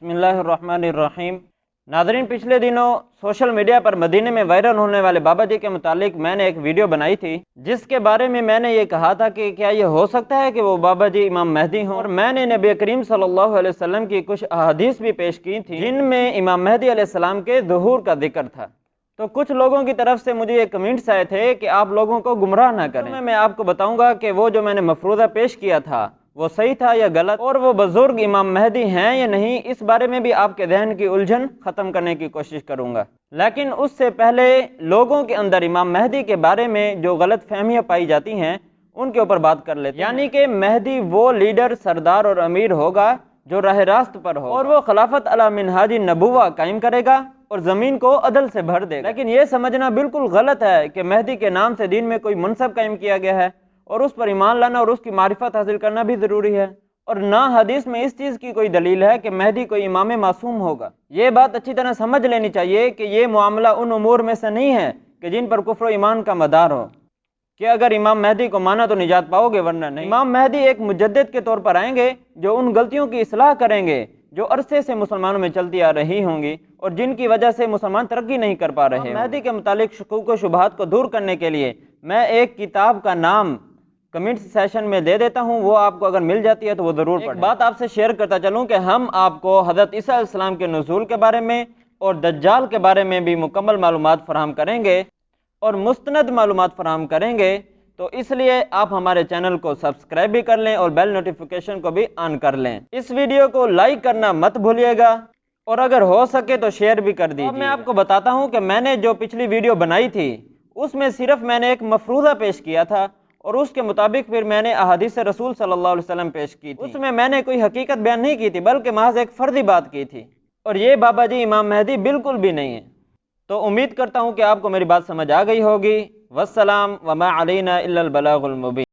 बिस्मिल्लाहिर्रहमानिर्रहीम। नाज़रीन, पिछले दिनों सोशल मीडिया पर मदीने में वायरल होने वाले बाबा जी के मुतालिक मैंने एक वीडियो बनाई थी, जिसके बारे में मैंने ये कहा था कि क्या ये हो सकता है कि वो बाबा जी इमाम मेहदी हों। और मैंने नबी करीम सल्लल्लाहु अलैहि वसल्लम की कुछ अहादीस भी पेश की थी जिनमें इमाम मेहदी अलैहिस्सलाम के ज़ुहूर का जिक्र था। तो कुछ लोगों की तरफ से मुझे ये कमेंट्स आए थे कि आप लोगों को गुमराह ना करें। मैं आपको बताऊंगा कि वो जो मैंने मफरूज़ा पेश किया था वो सही था या गलत, और वो बुजुर्ग इमाम मेहदी हैं या नहीं, इस बारे में भी आपके जहन की उलझन खत्म करने की कोशिश करूंगा। लेकिन उससे पहले लोगों के अंदर इमाम मेहदी के बारे में जो गलत फहमियाँ पाई जाती हैं उनके ऊपर बात कर लेते हैं। यानी कि मेहदी वो लीडर, सरदार और अमीर होगा जो राह रास्त पर हो, और वो खिलाफत अला मिनहाजी नबुवा कायम करेगा और ज़मीन को अदल से भर देगा। लेकिन ये समझना बिल्कुल गलत है कि मेहदी के नाम से दीन में कोई मनसब कायम किया गया है और उस पर ईमान लाना और उसकी मारिफत हासिल करना भी ज़रूरी है। और ना हदीस में इस चीज़ की कोई दलील है कि मेहदी कोई इमाम मासूम होगा। ये बात अच्छी तरह समझ लेनी चाहिए कि ये मामला उन उमूर में से नहीं है कि जिन पर कुफ्र ईमान का मदार हो, कि अगर इमाम मेहदी को माना तो निजात पाओगे वरना नहीं। इमाम मेहदी एक मुजद्दिद के तौर पर आएंगे जो उन गलतियों की इस्लाह करेंगे जो अरसे से मुसलमानों में चलती आ रही होंगी और जिनकी वजह से मुसलमान तरक्की नहीं कर पा रहे। मेहदी के मुतालिक शुकूक व शुबहात को दूर करने के लिए मैं एक किताब का नाम कमेंट्स सेशन में दे देता हूं, वो आपको अगर मिल जाती है तो वो ज़रूर पढ़ें। एक बात आपसे शेयर करता चलूं कि हम आपको हज़रत ईसा अलैहिस्सलाम के नुज़ूल के बारे में और दज्जाल के बारे में भी मुकम्मल मालूमात फराहम करेंगे और मुस्तनद मालूमात फराहम करेंगे। तो इसलिए आप हमारे चैनल को सब्सक्राइब भी कर लें और बेल नोटिफिकेशन को भी ऑन कर लें। इस वीडियो को लाइक करना मत भूलिएगा और अगर हो सके तो शेयर भी कर दीजिए। अब मैं आपको बताता हूं कि मैंने जो पिछली वीडियो बनाई थी उसमें सिर्फ मैंने एक मफरूज़ा पेश किया था और उसके मुताबिक फिर मैंने अहादीस रसूल सल्लल्लाहु अलैहि वसल्लम पेश की थी। उसमें मैंने कोई हकीकत बयान नहीं की थी बल्कि महज एक फर्जी बात की थी, और ये बाबा जी इमाम मेहदी बिल्कुल भी नहीं है। तो उम्मीद करता हूँ कि आपको मेरी बात समझ आ गई होगी। वस्सलाम वमा अलैना इल्लल बलागुल मुबीन।